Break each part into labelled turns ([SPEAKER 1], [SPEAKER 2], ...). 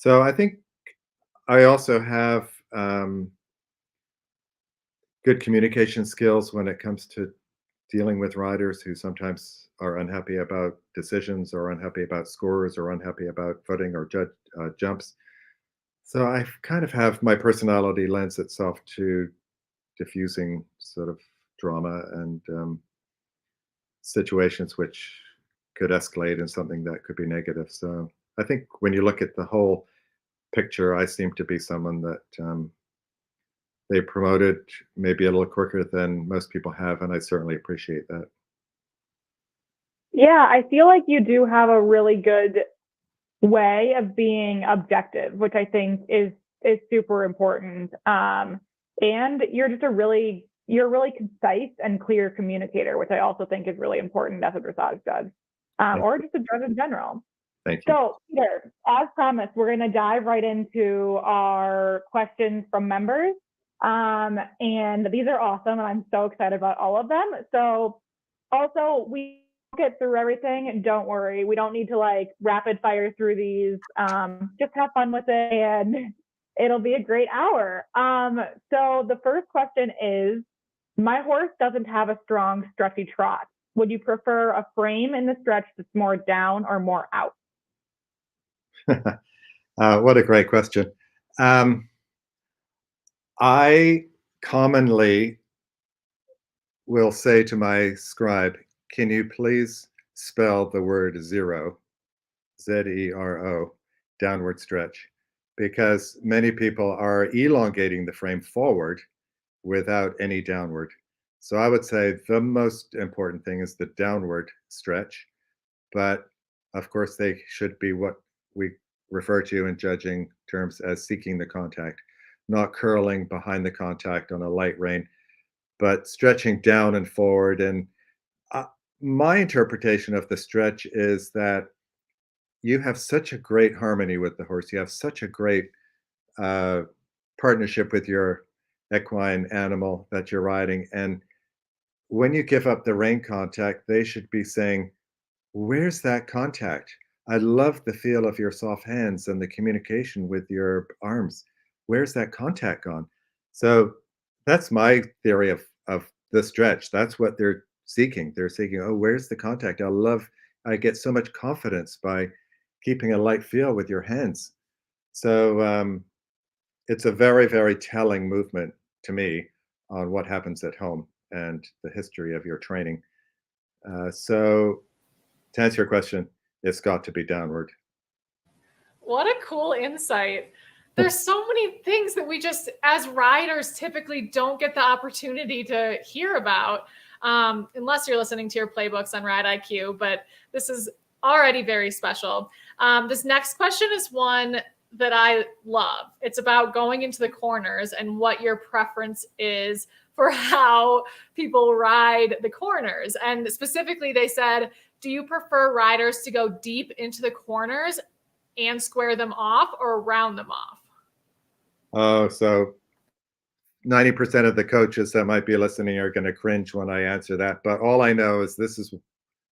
[SPEAKER 1] So I think I also have good communication skills when it comes to dealing with riders who sometimes are unhappy about decisions or unhappy about scores or unhappy about footing or jumps. So I kind of have my personality lends itself to diffusing sort of drama and situations which could escalate in something that could be negative. So I think when you look at the whole picture, I seem to be someone that they promoted maybe a little quicker than most people have, and I certainly appreciate that.
[SPEAKER 2] Yeah, I feel like you do have a really good way of being objective, which I think is super important. And you're a really concise and clear communicator, which I also think is really important as a dressage judge,
[SPEAKER 1] Thank
[SPEAKER 2] or
[SPEAKER 1] you.
[SPEAKER 2] just a judge in general.
[SPEAKER 1] Thank you.
[SPEAKER 2] So, Peter, as promised, we're going to dive right into our questions from members. And these are awesome, and I'm so excited about all of them. So, also, we get through everything. Don't worry, we don't need to like rapid fire through these. Just have fun with it, and it'll be a great hour. So, the first question is: my horse doesn't have a strong, stretchy trot. Would you prefer a frame in the stretch that's more down or more out?
[SPEAKER 1] What a great question. Um, I commonly will say to my scribe, "Can you please spell the word zero, Zero, downward stretch?" Because many people are elongating the frame forward without any downward. So I would say the most important thing is the downward stretch, but of course they should be what we refer to in judging terms as seeking the contact, not curling behind the contact on a light rein, but stretching down and forward. And uh, my interpretation of the stretch is that you have such a great harmony with the horse. You have such a great uh, partnership with your equine animal that you're riding. And when you give up the rein contact, they should be saying, "Where's that contact? I love the feel of your soft hands and the communication with your arms. Where's that contact gone?" So that's my theory of the stretch. That's what they're seeking. They're seeking, "Oh, where's the contact? I get so much confidence by keeping a light feel with your hands." So it's a very, very telling movement to me on what happens at home and the history of your training. So to answer your question, it's got to be downward.
[SPEAKER 3] What a cool insight. There's so many things that we just, as riders, typically don't get the opportunity to hear about, unless you're listening to your playbooks on Ride IQ. But this is already very special. This next question is one that I love. It's about going into the corners and what your preference is for how people ride the corners. And specifically, they said, do you prefer riders to go deep into the corners and square them off or round them off?
[SPEAKER 1] Oh, so 90% of the coaches that might be listening are going to cringe when I answer that. But all I know is this is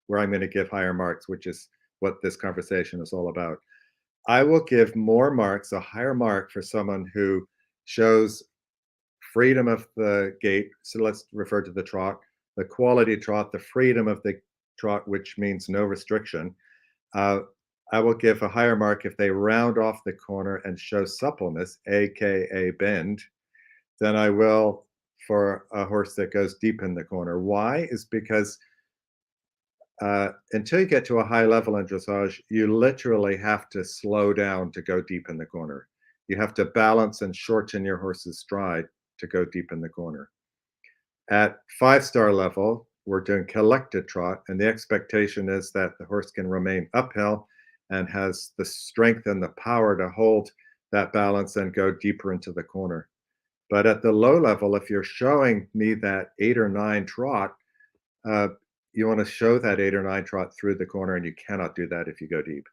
[SPEAKER 1] where I'm going to give higher marks, which is what this conversation is all about. I will give more marks, a higher mark for someone who shows freedom of the gait. So let's refer to the trot, the quality trot, the freedom of the trot, which means no restriction. Uh, I will give a higher mark if they round off the corner and show suppleness, aka bend, than I will for a horse that goes deep in the corner. Why? Is because until you get to a high level in dressage, you literally have to slow down to go deep in the corner. You have to balance and shorten your horse's stride to go deep in the corner. At 5-star level, we're doing collected trot, and the expectation is that the horse can remain uphill and has the strength and the power to hold that balance and go deeper into the corner. But at the low level, if you're showing me that 8 or 9 trot, uh, you want to show that 8 or 9 trot through the corner, and you cannot do that if you go deep.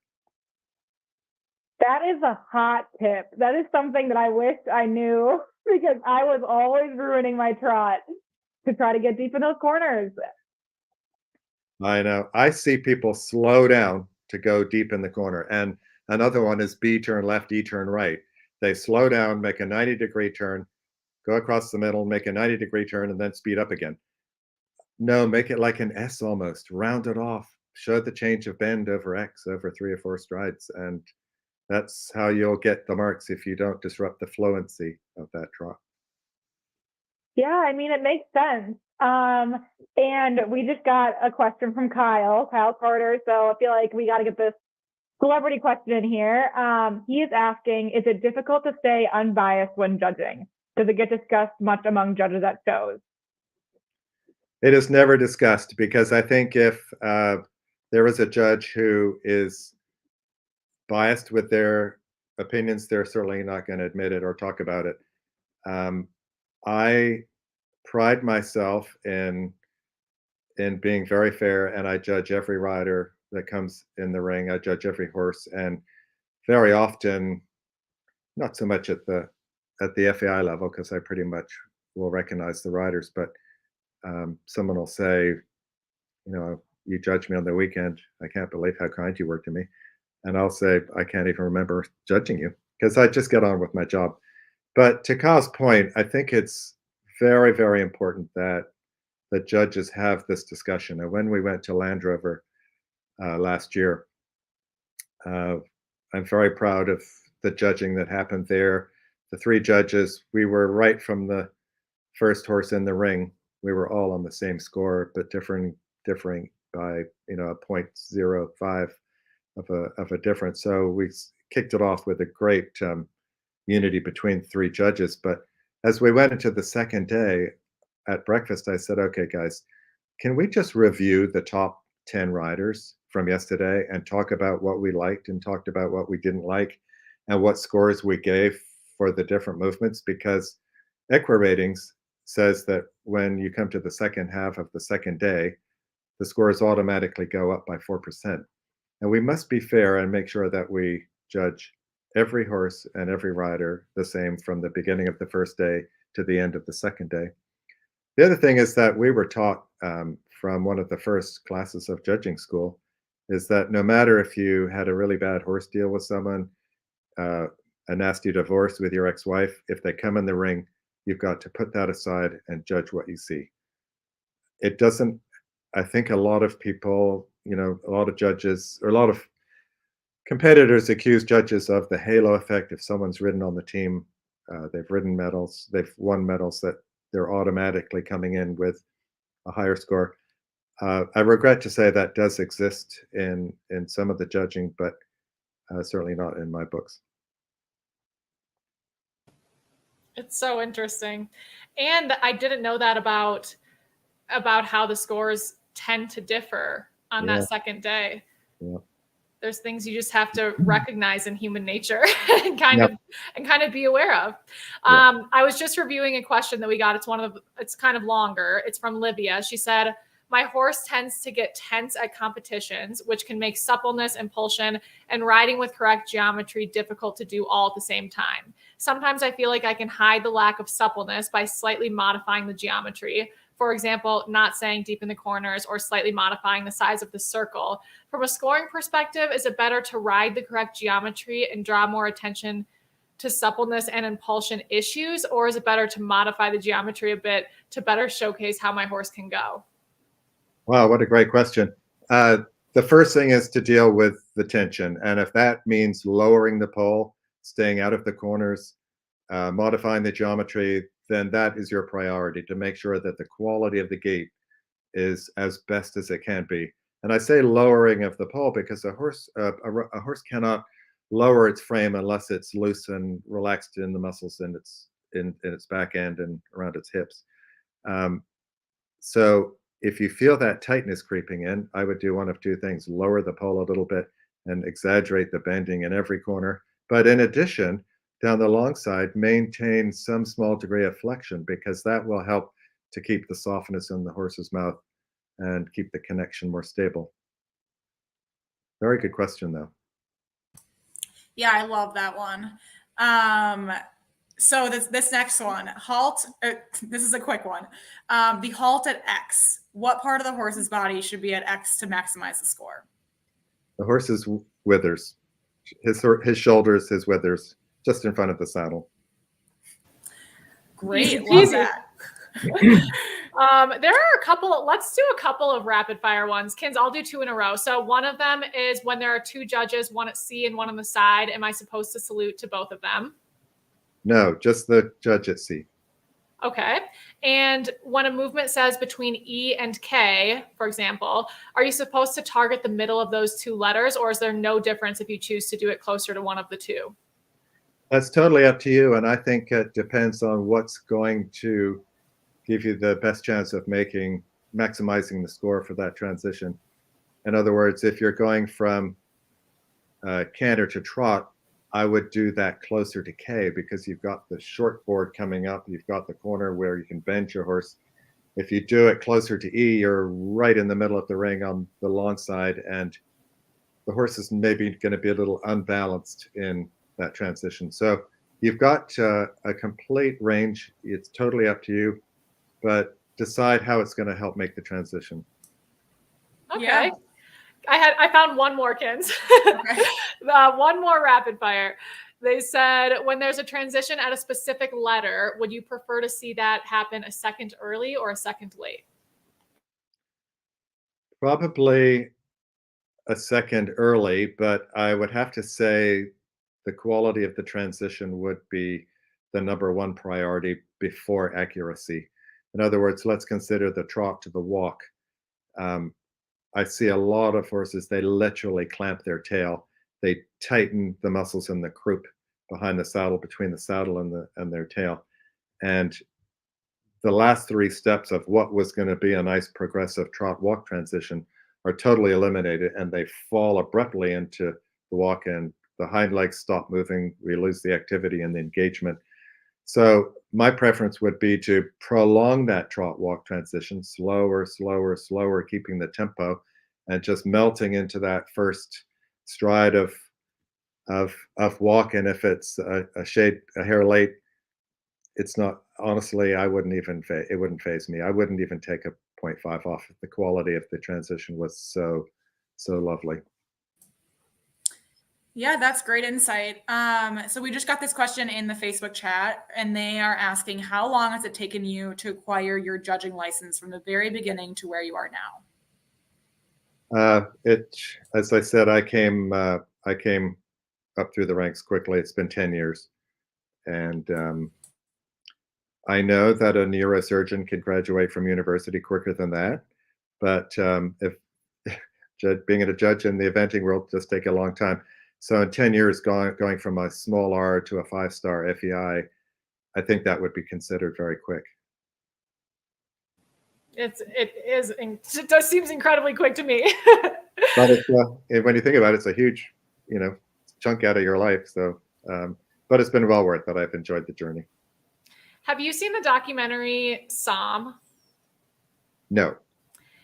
[SPEAKER 2] That is a hot tip. That is something that I wish I knew because I was always ruining my trot to try to get deep in those corners.
[SPEAKER 1] I know. I see people slow down to go deep in the corner, and Another one is B turn left, E turn right. They slow down, make a 90-degree turn, go across the middle, make a 90-degree turn, and then speed up again. No, make it like an S almost, round it off, show the change of bend over X over 3 or 4 strides, and that's how you'll get the marks if you don't disrupt the fluency of that trot.
[SPEAKER 2] Yeah, I mean, it makes sense. And we just got a question from Kyle Carter. So I feel like we got to get this celebrity question in here. He is asking, is it difficult to stay unbiased when judging? Does it get discussed much among judges at shows?
[SPEAKER 1] It is never discussed because I think if there is a judge who is biased with their opinions, they're certainly not going to admit it or talk about it. I pride myself in being very fair, and I judge every rider that comes in the ring. I judge every horse, and very often, not so much at the FAI level, because I pretty much will recognize the riders, but someone will say, you judged me on the weekend. I can't believe how kind you were to me. And I'll say, I can't even remember judging you because I just get on with my job. But to Kyle's point, I think it's very, very important that the judges have this discussion. And when we went to Land Rover last year, I'm very proud of the judging that happened there. The 3 judges, we were right from the first horse in the ring. We were all on the same score, but differing by a 0.05 of a difference. So we kicked it off with a great unity between 3 judges. But as we went into the second day at breakfast, I said, okay, guys, can we just review the top 10 riders from yesterday and talk about what we liked and talked about what we didn't like and what scores we gave for the different movements? Because EquiRatings says that when you come to the second half of the second day, the scores automatically go up by 4%. And we must be fair and make sure that we judge every horse and every rider the same from the beginning of the first day to the end of the second day. The other thing is that we were taught from one of the first classes of judging school is that no matter if you had a really bad horse deal with someone, a nasty divorce with your ex-wife, if they come in the ring, you've got to put that aside and judge what you see. It doesn't, I think a lot of people, a lot of judges or a lot of competitors accuse judges of the halo effect. If someone's ridden on the team, they've ridden medals, they've won medals, that they're automatically coming in with a higher score. I regret to say that does exist in some of the judging, but certainly not in my books.
[SPEAKER 3] It's so interesting. And I didn't know that about how the scores tend to differ on that second day.
[SPEAKER 1] Yeah.
[SPEAKER 3] There's things you just have to recognize in human nature and kind of be aware of. I was just reviewing a question that we got. It's kind of longer. It's from Livia. She said, my horse tends to get tense at competitions, which can make suppleness, impulsion, and riding with correct geometry difficult to do all at the same time. Sometimes I feel like I can hide the lack of suppleness by slightly modifying the geometry. For example, not staying deep in the corners or slightly modifying the size of the circle. From a scoring perspective, is it better to ride the correct geometry and draw more attention to suppleness and impulsion issues, or is it better to modify the geometry a bit to better showcase how my horse can go?
[SPEAKER 1] Wow, what a great question. The first thing is to deal with the tension. And if that means lowering the pole, staying out of the corners, modifying the geometry, then that is your priority, to make sure that the quality of the gait is as best as it can be. And I say lowering of the pole because a horse cannot lower its frame unless it's loose and relaxed in the muscles in its back end and around its hips. So if you feel that tightness creeping in, I would do one of 2 things: lower the pole a little bit and exaggerate the bending in every corner. But in addition, down the long side, maintain some small degree of flexion, because that will help to keep the softness in the horse's mouth and keep the connection more stable. Very good question, though.
[SPEAKER 4] Yeah, I love that one. So this next one, halt. This is a quick one. The halt at X. What part of the horse's body should be at X to maximize the score?
[SPEAKER 1] The horse's withers. his shoulders, his withers, just in front of the saddle.
[SPEAKER 4] Great,
[SPEAKER 3] Easy
[SPEAKER 4] love
[SPEAKER 3] peasy.
[SPEAKER 4] that.
[SPEAKER 3] There are a couple. Let's do a couple of rapid fire ones. Kins, I'll do 2 in a row. So one of them is when there are 2 judges, one at C and one on the side. Am I supposed to salute to both of them?
[SPEAKER 1] No, just the judge at C.
[SPEAKER 3] Okay. And when a movement says between E and K, for example, are you supposed to target the middle of those 2 letters, or is there no difference if you choose to do it closer to one of the 2?
[SPEAKER 1] That's totally up to you, and I think it depends on what's going to give you the best chance of maximizing the score for that transition. In other words, if you're going from canter to trot, I would do that closer to K because you've got the short board coming up, you've got the corner where you can bend your horse. If you do it closer to E, you're right in the middle of the ring on the long side, and the horse is maybe going to be a little unbalanced in that transition. So you've got a complete range. It's totally up to you, but decide how it's going to help make the transition.
[SPEAKER 3] Okay.
[SPEAKER 4] Yeah.
[SPEAKER 3] I found one more, Kins.
[SPEAKER 4] Okay.
[SPEAKER 3] One more rapid fire. They said when there's a transition at a specific letter, would you prefer to see that happen a second early or a second late?
[SPEAKER 1] Probably a second early, but I would have to say the quality of the transition would be the number one priority before accuracy. In other words, let's consider the trot to the walk. I see a lot of horses, they literally clamp their tail. They tighten the muscles in the croup behind the saddle, between the saddle and their tail. And the last 3 steps of what was going to be a nice progressive trot walk transition are totally eliminated, and they fall abruptly into the walk, and the hind legs stop moving. We lose the activity and the engagement. So my preference would be to prolong that trot walk transition, slower, slower, slower, keeping the tempo, and just melting into that first stride of walk. And if it's a hair late, it's not, honestly, it wouldn't faze me. I wouldn't even take a 0.5 off if the quality of the transition was so lovely.
[SPEAKER 4] Yeah, that's great insight. So we just got this question in the Facebook chat, and they are asking, how long has it taken you to acquire your judging license from the very beginning to where you are now?
[SPEAKER 1] As I said, I came up through the ranks quickly. It's been 10 years. And I know that a neurosurgeon can graduate from university quicker than that. But if being a judge in the eventing world just take a long time. So in 10 years, going from a small R to a 5-star FEI, I think that would be considered very quick.
[SPEAKER 3] It does seems incredibly quick to me.
[SPEAKER 1] But it's, when you think about it, it's a huge, chunk out of your life. So, but it's been well worth it. I've enjoyed the journey.
[SPEAKER 3] Have you seen the documentary Psalm?
[SPEAKER 1] No.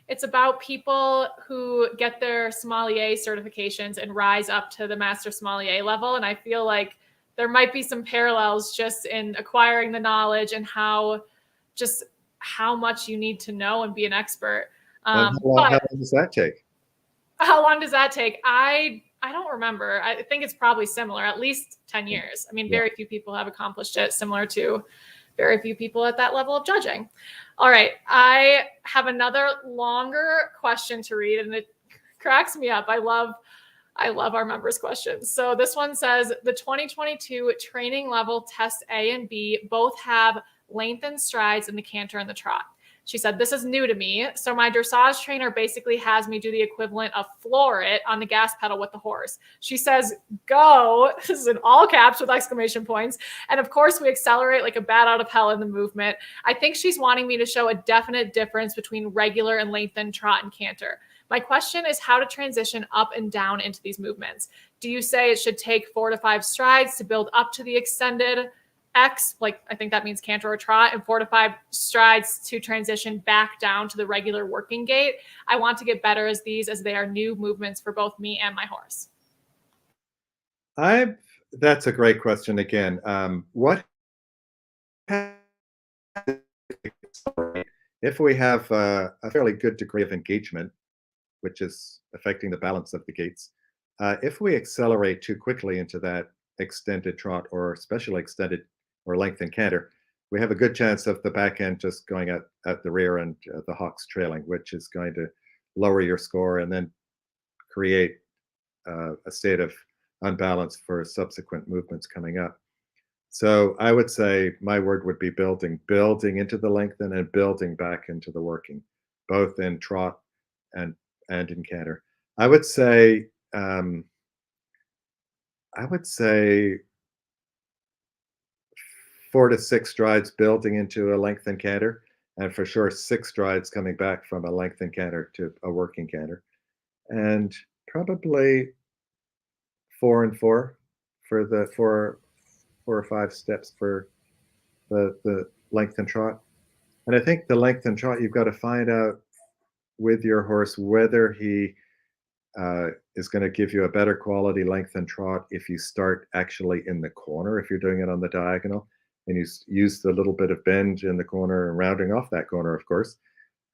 [SPEAKER 3] It's about people who get their sommelier certifications and rise up to the master sommelier level. And I feel like there might be some parallels just in acquiring the knowledge and how much you need to know and be an expert.
[SPEAKER 1] How long does that take?
[SPEAKER 3] How long does that take? I don't remember. I think it's probably similar, at least 10 years. I mean, very few people have accomplished it, similar to very few people at that level of judging. All right. I have another longer question to read, and it cracks me up. I love our members' questions. So this one says, the 2022 training level test A and B both have lengthened strides in the canter and the trot. She said, this is new to me. So my dressage trainer basically has me do the equivalent of floor it on the gas pedal with the horse. She says, go. This is in all caps with exclamation points. And of course, we accelerate like a bat out of hell in the movement. I think she's wanting me to show a definite difference between regular and lengthened trot and canter. My question is how to transition up and down into these movements. Do you say it should take 4 to 5 strides to build up to the extended X, like I think that means canter or trot, and 4 to 5 strides to transition back down to the regular working gait? I want to get better as they are new movements for both me and my horse.
[SPEAKER 1] That's a great question again. If we have a fairly good degree of engagement, which is affecting the balance of the gaits, If we accelerate too quickly into that extended trot or especially extended or lengthened canter, we have a good chance of the back end just going at the rear and the hocks trailing, which is going to lower your score and then create a state of unbalance for subsequent movements coming up. So I would say my word would be building, building into the lengthen and building back into the working, both in trot and in canter. I would say um, I would say 4 to 6 strides building into a lengthened canter, and for sure 6 strides coming back from a lengthened canter to a working canter, and probably 4 and 4 for the 4 or 5 steps for the lengthened trot. And I think the lengthened trot, you've got to find out with your horse whether he is going to give you a better quality lengthened trot if you start actually in the corner, if you're doing it on the diagonal, and you use the little bit of bend in the corner and rounding off that corner, of course.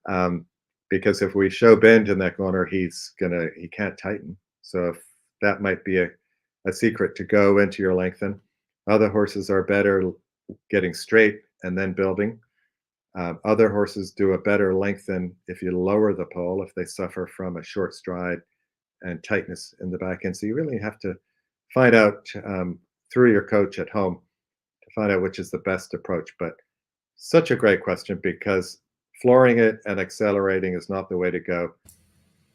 [SPEAKER 1] Um, because if we show bend in that corner, he can't tighten. So if that might be a secret to go into your lengthen. Other horses are better getting straight and then building. Other horses do a better lengthen if you lower the pole, if they suffer from a short stride and tightness in the back end. So you really have to find out through your coach at home to find out which is the best approach. But such a great question, because flooring it and accelerating is not the way to go.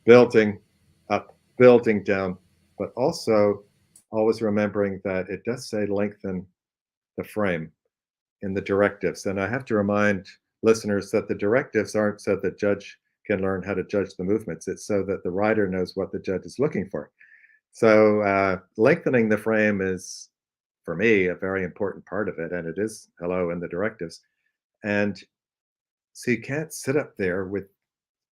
[SPEAKER 1] Building up, building down, but also always remembering that it does say lengthen the frame in the directives. And I have to remind listeners that the directives aren't so the judge can learn how to judge the movements. It's so that the rider knows what the judge is looking for. So lengthening the frame is, for me, a very important part of it, and it is hello in the directives. And so you can't sit up there with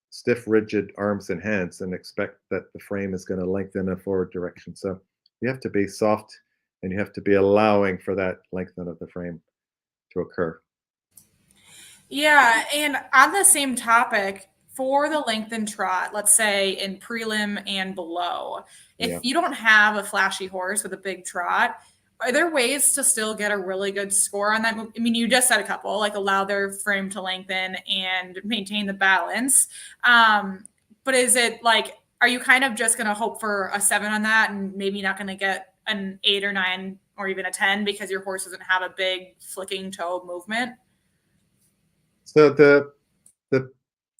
[SPEAKER 1] stiff, rigid arms and hands and expect that the frame is going to lengthen in a forward direction. So you have to be soft and you have to be allowing for that lengthen of the frame to occur.
[SPEAKER 4] Yeah, and on the same topic, for the lengthened trot, let's say in prelim and below, if
[SPEAKER 1] Yeah.
[SPEAKER 4] you don't have a flashy horse with a big trot, are there ways to still get a really good score on that move? I mean, you just said a couple, like allow their frame to lengthen and maintain the balance. But is it like, are you kind of just going to hope for a 7 on that and maybe not going to get an 8 or 9 or even a 10 because your horse doesn't have a big flicking toe movement?
[SPEAKER 1] So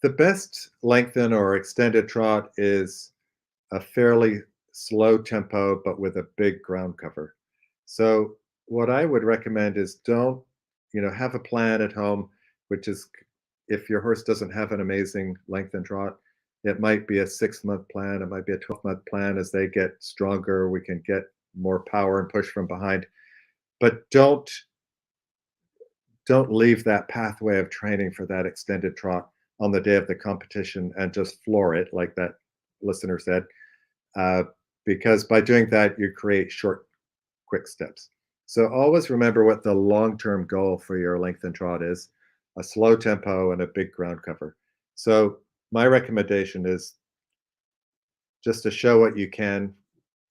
[SPEAKER 1] the best lengthen or extended trot is a fairly slow tempo, but with a big ground cover. So what I would recommend is don't, have a plan at home, which is if your horse doesn't have an amazing lengthen trot, it might be a 6-month plan. It might be a 12-month plan. As they get stronger, we can get more power and push from behind. But don't leave that pathway of training for that extended trot on the day of the competition and just floor it, like that listener said, because by doing that, you create short, quick steps. So always remember what the long-term goal for your lengthen trot is: a slow tempo and a big ground cover. So my recommendation is just to show what you can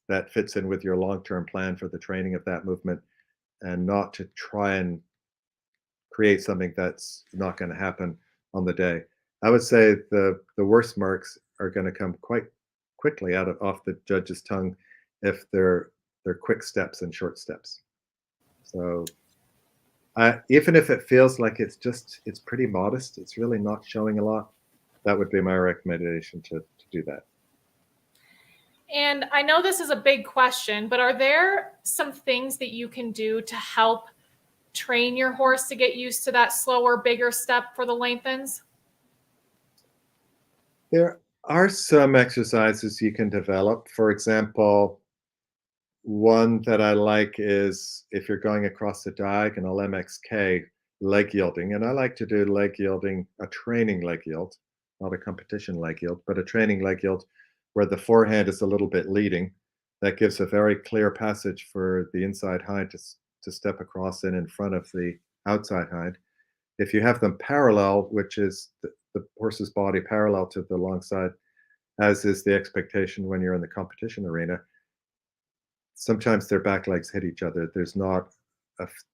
[SPEAKER 1] that fits in with your long-term plan for the training of that movement, and not to try and create something that's not going to happen on the day. I would say the worst marks are going to come quite quickly off the judge's tongue if they're quick steps and short steps. So even if it feels like it's pretty modest, it's really not showing a lot, that would be my recommendation to do that.
[SPEAKER 3] And I know this is a big question, but are there some things that you can do to help train your horse to get used to that slower, bigger step for the lengthens?
[SPEAKER 1] There are some exercises you can develop. For example, one that I like is if you're going across the diagonal MXK, leg yielding. And I like to do leg yielding, a training leg yield, not a competition leg yield, but a training leg yield where the forehand is a little bit leading. That gives a very clear passage for the inside hind to step across in front of the outside hind. If you have them parallel, which is the horse's body parallel to the long side, as is the expectation when you're in the competition arena, sometimes their back legs hit each other. There's not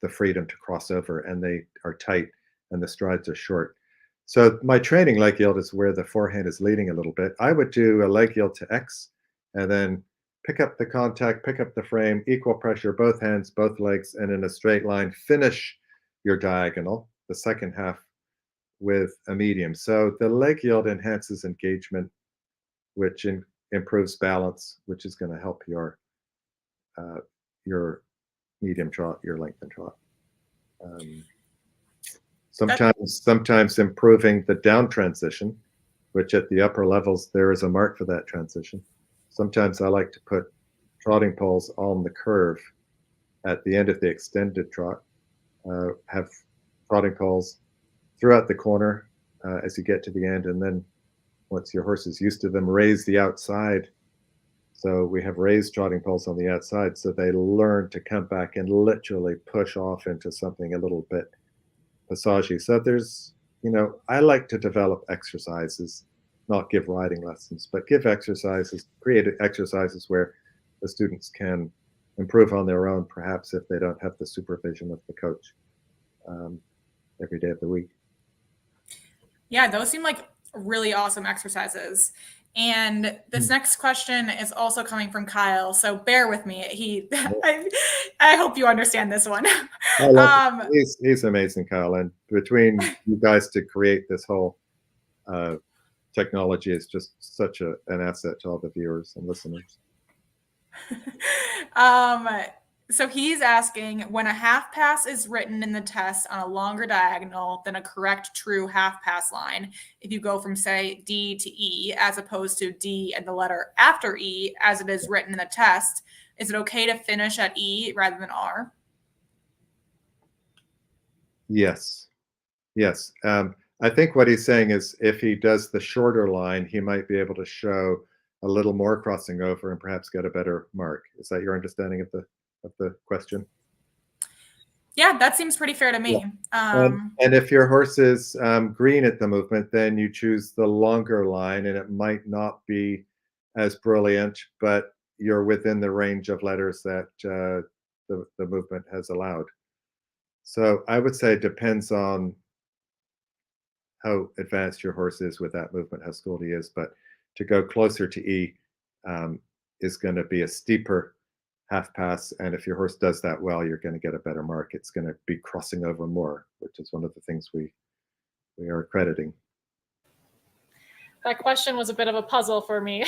[SPEAKER 1] the freedom to cross over, and they are tight and the strides are short. So my training leg yield is where the forehand is leading a little bit. I would do a leg yield to X and then pick up the contact, pick up the frame, equal pressure, both hands, both legs, and in a straight line, finish your diagonal, the second half, with a medium. So the leg yield enhances engagement, which improves balance, which is going to help your medium trot, your lengthened trot. Sometimes improving the down transition, which at the upper levels there is a mark for that transition. Sometimes I like to put trotting poles on the curve at the end of the extended trot. Have trotting poles throughout the corner as you get to the end, and then once your horse is used to them, raise the outside. So we have raised trotting poles on the outside, so they learn to come back and literally push off into something a little bit passagey. So there's, I like to develop exercises, not give riding lessons, but give exercises, create exercises where the students can improve on their own, perhaps if they don't have the supervision of the coach every day of the week.
[SPEAKER 4] Yeah, those seem like really awesome exercises. And this next question is also coming from Kyle, so bear with me. I hope you understand this one.
[SPEAKER 1] He's amazing, Kyle, and between you guys to create this whole technology is just such an asset to all the viewers and listeners.
[SPEAKER 4] So he's asking, when a half pass is written in the test on a longer diagonal than a correct true half pass line, if you go from, say, D to E, as opposed to D and the letter after E, as it is written in the test, is it okay to finish at E rather than R?
[SPEAKER 1] Yes. I think what he's saying is if he does the shorter line, he might be able to show a little more crossing over and perhaps get a better mark. Is that your understanding of the question?
[SPEAKER 4] Yeah, that seems pretty fair to me.
[SPEAKER 1] Yeah. And if your horse is green at the movement, then you choose the longer line, and it might not be as brilliant, but you're within the range of letters that the movement has allowed. So I would say it depends on how advanced your horse is with that movement, how schooled he is, but to go closer to E is going to be a steeper half pass, and if your horse does that well, you're going to get a better mark. It's going to be crossing over more, which is one of the things we are accrediting.
[SPEAKER 3] That question was a bit of a puzzle for me.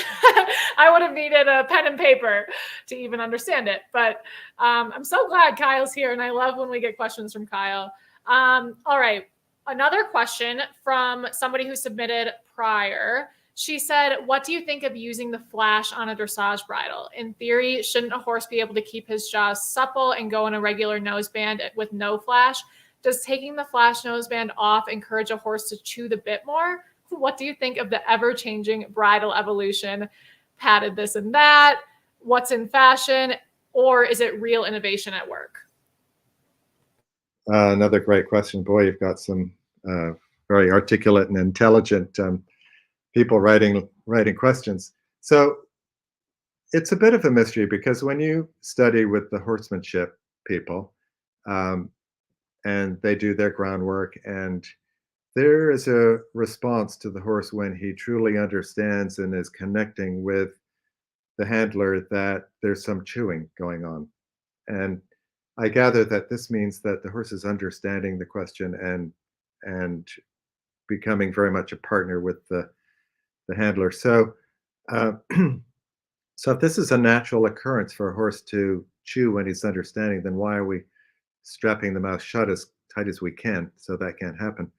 [SPEAKER 3] I would have needed a pen and paper to even understand it, but I'm so glad Kyle's here, and I love when we get questions from Kyle. All right, another question from somebody who submitted prior. She said, what do you think of using the flash on a dressage bridle? In theory, shouldn't a horse be able to keep his jaws supple and go in a regular noseband with no flash? Does taking the flash noseband off encourage a horse to chew the bit more? What do you think of the ever-changing bridle evolution? Padded this and that? What's in fashion? Or is it real innovation at work?
[SPEAKER 1] Another great question. Boy, you've got some very articulate and intelligent people writing questions. So it's a bit of a mystery, because when you study with the horsemanship people and they do their groundwork, and there is a response to the horse when he truly understands and is connecting with the handler that there's some chewing going on. And I gather that this means that the horse is understanding the question and becoming very much a partner with the handler. So, so if this is a natural occurrence for a horse to chew when he's understanding, then why are we strapping the mouth shut as tight as we can so that can't happen?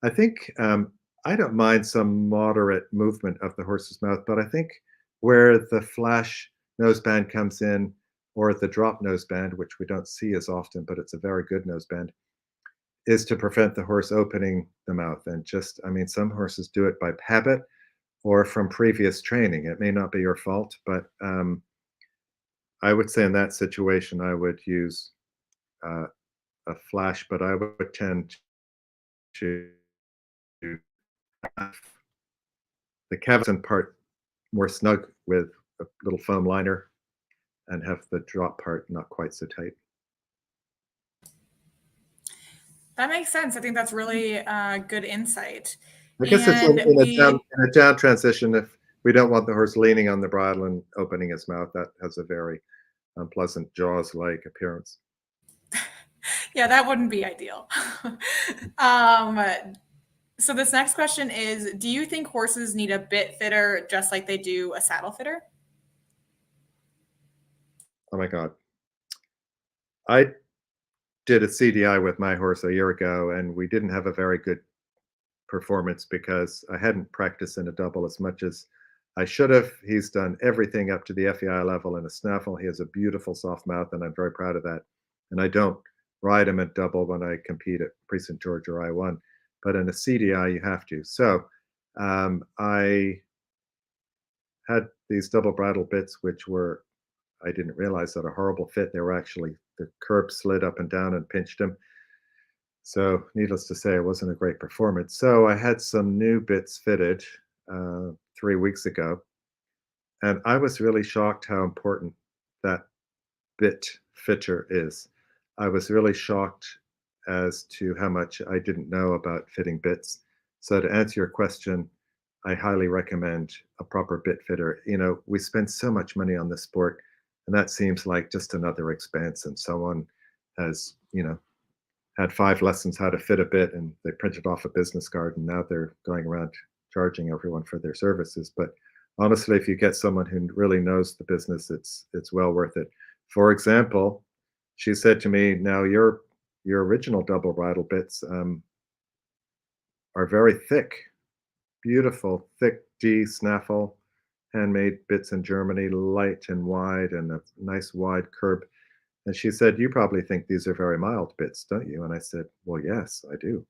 [SPEAKER 1] I think I don't mind some moderate movement of the horse's mouth, but I think where the flash noseband comes in, or the drop noseband, which we don't see as often, but it's a very good noseband, is to prevent the horse opening the mouth. And just, some horses do it by habit or from previous training. It may not be your fault, but I would say in that situation, I would use a flash, but I would tend to have the cavesson part more snug with a little foam liner, and have the drop part not quite so tight.
[SPEAKER 4] That makes sense. I think that's really good insight.
[SPEAKER 1] I guess it's
[SPEAKER 4] And we,
[SPEAKER 1] in a down transition. If we don't want the horse leaning on the bridle and opening his mouth, that has a very unpleasant Jaws-like appearance.
[SPEAKER 4] yeah, that wouldn't be ideal. um, so this next question is, do you think horses need a bit fitter just like they do a saddle fitter?
[SPEAKER 1] Oh my God. I did a CDI with my horse a year ago, and we didn't have a very good performance because I hadn't practiced in a double as much as I should have. He's done everything up to the FEI level in a snaffle. He has a beautiful soft mouth, and I'm very proud of that. And I don't ride him at double when I compete at Precinct George or I1, but in a CDI, you have to. So I had these double bridle bits, which were, I didn't realize that a horrible fit. They were actually, the curb slid up and down and pinched him. So, needless to say, it wasn't a great performance. So, I had some new bits fitted 3 weeks ago, and I was really shocked how important that bit fitter is. I was really shocked as to how much I didn't know about fitting bits. So, to answer your question, I highly recommend a proper bit fitter. You know, we spend so much money on this sport, and that seems like just another expense. And someone has, had 5 lessons how to fit a bit, and they printed off a business card, and now they're going around charging everyone for their services. But honestly, if you get someone who really knows the business, it's well worth it. For example, she said to me, now your original double bridle bits are very thick, beautiful thick D snaffle, handmade bits in Germany, light and wide, and a nice wide curb. And she said, you probably think these are very mild bits, don't you? And I said, well, yes, I do.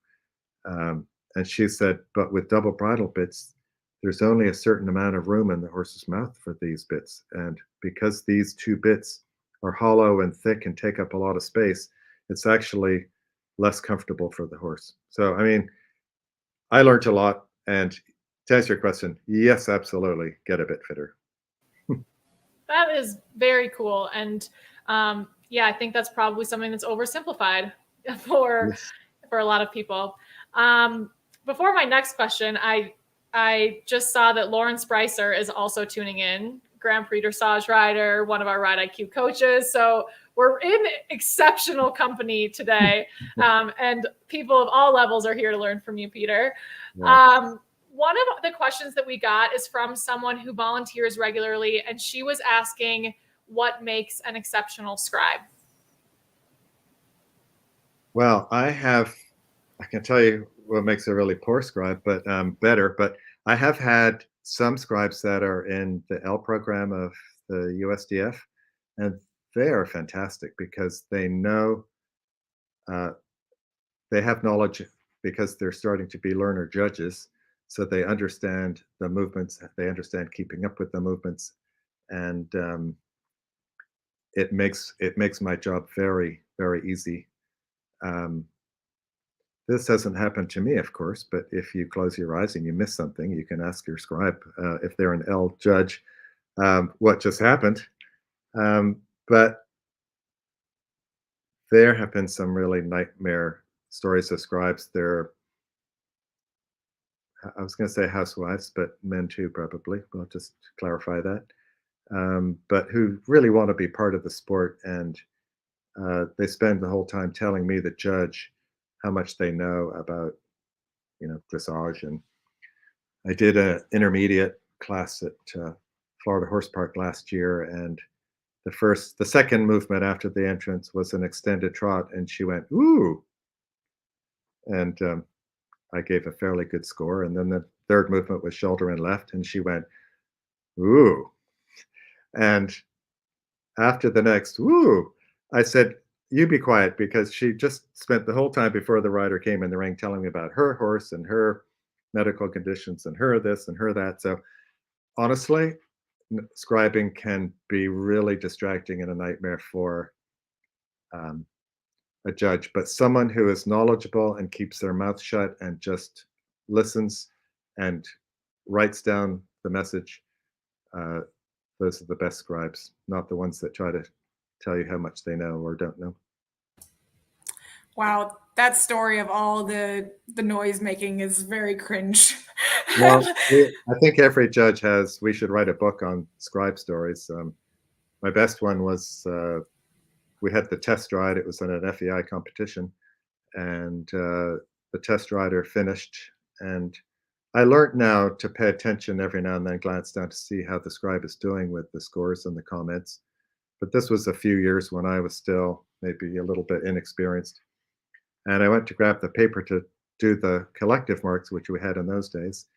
[SPEAKER 1] And she said, but with double bridle bits, there's only a certain amount of room in the horse's mouth for these bits. And because these two bits are hollow and thick and take up a lot of space, it's actually less comfortable for the horse. So, I mean, I learned a lot. And to answer your question, yes, absolutely, get a bit fitter.
[SPEAKER 3] That is very cool. And yeah, I think that's probably something that's oversimplified for
[SPEAKER 1] Yes.
[SPEAKER 3] a lot of people. Before my next question, I just saw that Lauren Spricer is also tuning in, Grand Prix Dressage rider, one of our Ride IQ coaches. So we're in exceptional company today, and people of all levels are here to learn from you, Peter.
[SPEAKER 1] Yeah.
[SPEAKER 3] One of the questions that we got is from someone who volunteers regularly, and she was asking what makes an exceptional scribe.
[SPEAKER 1] Well, I can tell you what makes a really poor scribe, but better. But I have had some scribes that are in the L program of the USDF, and they are fantastic because they know, they have knowledge because they're starting to be learner judges. So they understand the movements, they understand keeping up with the movements, and it makes my job very, very easy. Um, This hasn't happened to me, of course, but if you close your eyes and you miss something, you can ask your scribe, if they're an L judge, what just happened. But there have been some really nightmare stories of scribes. I was going to say housewives, but men too, probably. We'll just clarify that. But who really want to be part of the sport, and they spend the whole time telling me, the judge, how much they know about, dressage. And I did an intermediate class at Florida Horse Park last year, and the second movement after the entrance was an extended trot, and she went, ooh, and I gave a fairly good score. And then the third movement was shoulder and left, and she went, ooh. And after the next, ooh, I said, you be quiet, because she just spent the whole time before the rider came in the ring telling me about her horse and her medical conditions and her this and her that. So honestly, scribing can be really distracting and a nightmare for a judge, but someone who is knowledgeable and keeps their mouth shut and just listens and writes down the message, those are the best scribes, not the ones that try to tell you how much they know or don't know.
[SPEAKER 4] Wow, that story of all the noise making is very cringe.
[SPEAKER 1] Well, I think every judge has. We should write a book on scribe stories. My best one was we had the test ride. It was in an FEI competition, and the test rider finished. And I learned now to pay attention every now and then, glance down to see how the scribe is doing with the scores and the comments. But this was a few years when I was still maybe a little bit inexperienced. And I went to grab the paper to do the collective marks, which we had in those days.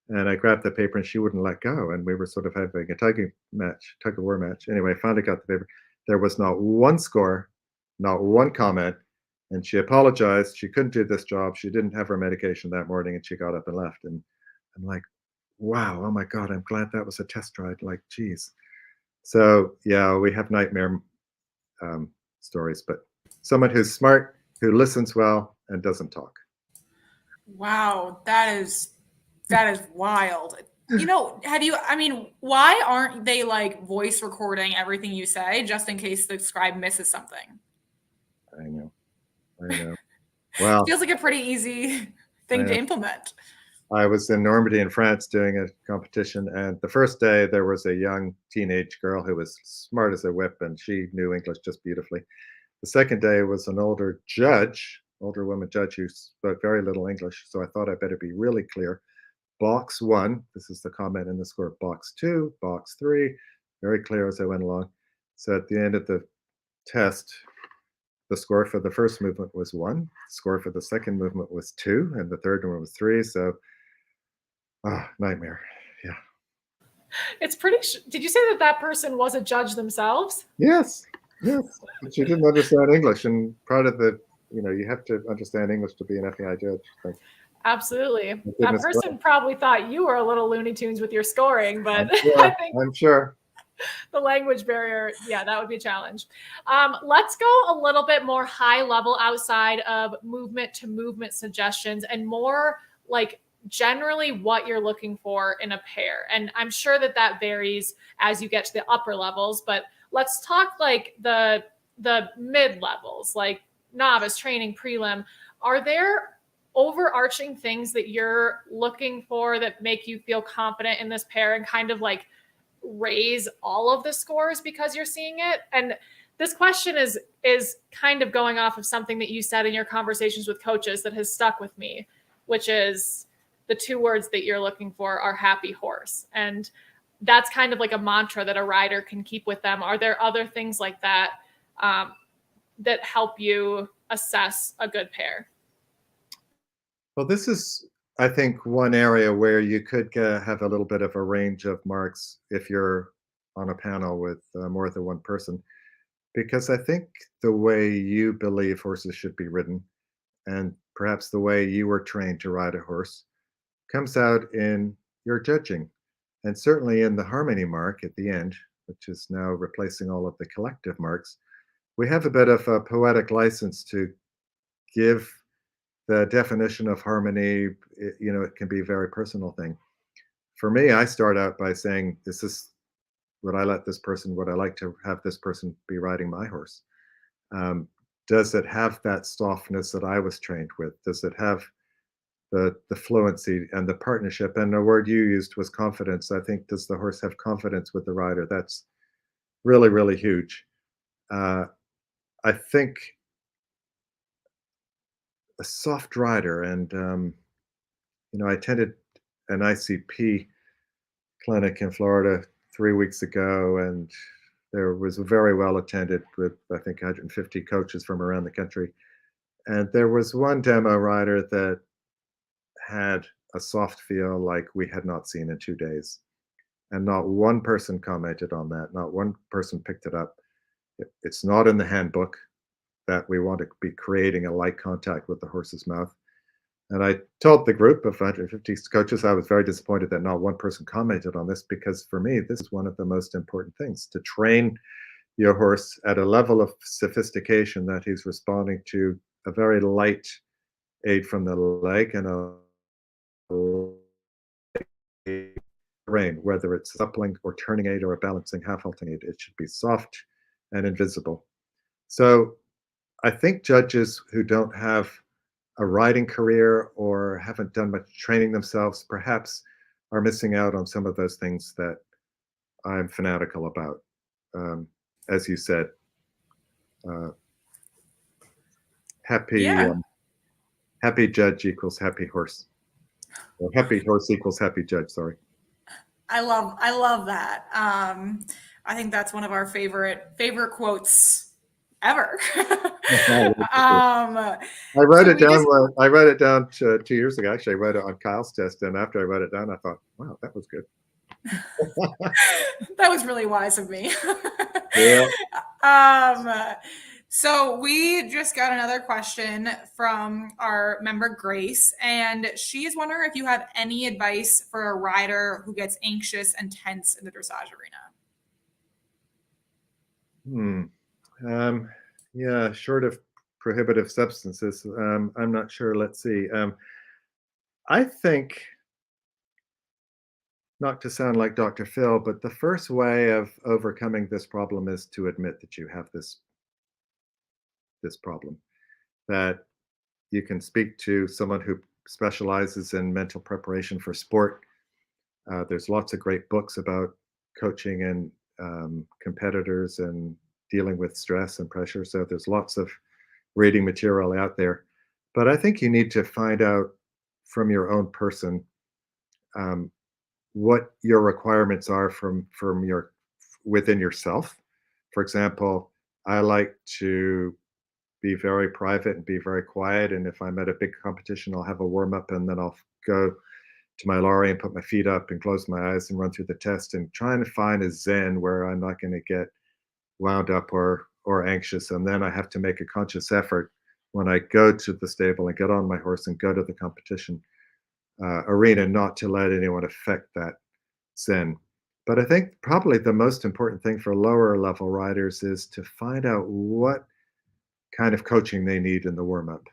[SPEAKER 1] And I grabbed the paper and she wouldn't let go. And we were sort of having a tug of war match. Anyway, I finally got the paper. There was not one score, not one comment. And she apologized. She couldn't do this job. She didn't have her medication that morning and she got up and left. And I'm like, wow, oh my God, I'm glad that was a test ride. Like, geez. So yeah, we have nightmare stories, but someone who's smart, who listens well and doesn't talk.
[SPEAKER 4] Wow, that is wild. You know, why aren't they like voice recording everything you say just in case the scribe misses something?
[SPEAKER 1] I know. Well,
[SPEAKER 4] feels like a pretty easy thing to implement.
[SPEAKER 1] I was in Normandy in France doing a competition, and the first day there was a young teenage girl who was smart as a whip and she knew English just beautifully. The second day was an older woman judge who spoke very little English, so I thought I better be really clear. Box 1, this is the comment in the score. Box 2, box 3, very clear as I went along. So at the end of the test, the score for the first movement was 1, the score for the second movement was 2, and the third one was 3. So, nightmare. Yeah.
[SPEAKER 3] It's pretty. Did you say that person was a judge themselves?
[SPEAKER 1] Yes. But she didn't understand English, and part of the, you have to understand English to be an FEI judge. So.
[SPEAKER 3] Absolutely. That person probably thought you were a little Looney Tunes with your scoring, but
[SPEAKER 1] I'm sure.
[SPEAKER 3] The language barrier, yeah, that would be a challenge. Let's go a little bit more high level outside of movement to movement suggestions and more like generally what you're looking for in a pair. And I'm sure that varies as you get to the upper levels, but let's talk like the mid levels, like novice, training, prelim. Are there overarching things that you're looking for that make you feel confident in this pair and kind of like raise all of the scores because you're seeing it? And this question is kind of going off of something that you said in your conversations with coaches that has stuck with me, which is the 2 words that you're looking for are happy horse. And that's kind of like a mantra that a rider can keep with them. Are there other things like that that help you assess a good pair?
[SPEAKER 1] Well, this is, I think, one area where you could have a little bit of a range of marks if you're on a panel with more than one person, because I think the way you believe horses should be ridden and perhaps the way you were trained to ride a horse comes out in your judging, and certainly in the harmony mark at the end, which is now replacing all of the collective marks. We have a bit of a poetic license to give the definition of harmony. It can be a very personal thing. For me, I start out by saying, this is would I like to have this person be riding my horse? Does it have that softness that I was trained with? Does it have the fluency and the partnership? And the word you used was confidence. I think, does the horse have confidence with the rider? That's really, really huge. I think a soft rider, and I attended an ICP clinic in Florida 3 weeks ago, and there was very well attended with, I think, 150 coaches from around the country. And there was one demo rider that had a soft feel like we had not seen in 2 days. And not one person commented on that. Not one person picked it up. It's not in the handbook that we want to be creating a light contact with the horse's mouth. And I told the group of 150 coaches I was very disappointed that not one person commented on this, because for me, this is one of the most important things, to train your horse at a level of sophistication that he's responding to a very light aid from the leg and a terrain, whether it's a suppling or turning aid or a balancing half halting aid. It should be soft and invisible. So I think judges who don't have a riding career or haven't done much training themselves perhaps are missing out on some of those things that I'm fanatical about. Um, as you said, uh, happy
[SPEAKER 4] Yeah.
[SPEAKER 1] happy judge equals happy horse, or happy horse equals happy judge. Sorry.
[SPEAKER 4] I love that. I think that's one of our favorite quotes ever. um,
[SPEAKER 1] I wrote
[SPEAKER 4] so
[SPEAKER 1] it
[SPEAKER 4] we
[SPEAKER 1] down.
[SPEAKER 4] just
[SPEAKER 1] I wrote it down 2 years ago. Actually, I wrote it on Kyle's test, and after I wrote it down, I thought, "Wow, that was good."
[SPEAKER 4] that was really wise of me.
[SPEAKER 1] Yeah.
[SPEAKER 4] um, so we just got another question from our member Grace, and she's wondering if you have any advice for a rider who gets anxious and tense in the dressage arena.
[SPEAKER 1] Yeah, short of prohibitive substances, I'm not sure. Let's see. I think, not to sound like Dr. Phil, but the first way of overcoming this problem is to admit that you have this problem. That you can speak to someone who specializes in mental preparation for sport. There's lots of great books about coaching and competitors and dealing with stress and pressure. So there's lots of reading material out there. But I think you need to find out from your own person um, what your requirements are from your within yourself. For example, I like to be very private and be very quiet. And if I'm at a big competition, I'll have a warm up and then I'll go to my lorry and put my feet up and close my eyes and run through the test and trying to find a zen where I'm not going to get wound up or anxious. And then I have to make a conscious effort when I go to the stable and get on my horse and go to the competition arena, not to let anyone affect that zen. But I think probably the most important thing for lower level riders is to find out what kind of coaching they need in the warm up.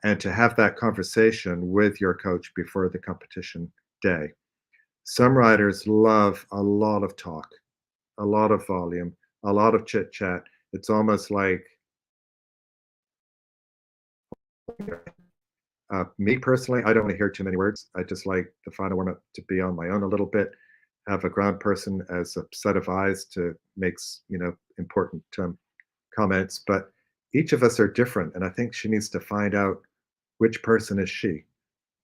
[SPEAKER 1] And to have that conversation with your coach before the competition day. Some riders love a lot of talk, a lot of volume, a lot of chit chat. It's almost like me personally, I don't want to hear too many words. I just like the final warm up to be on my own a little bit, have a ground person as a set of eyes to make important comments. But each of us are different, and I think she needs to find out which person is she,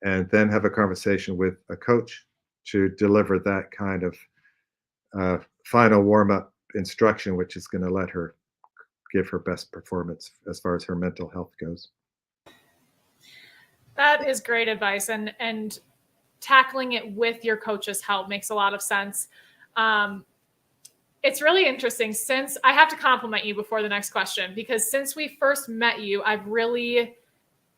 [SPEAKER 1] and then have a conversation with a coach to deliver that kind of final warm up instruction, which is going to let her give her best performance as far as her mental health goes.
[SPEAKER 3] That is great advice, and tackling it with your coach's help makes a lot of sense. It's really interesting, since I have to compliment you before the next question, because since we first met you, I've really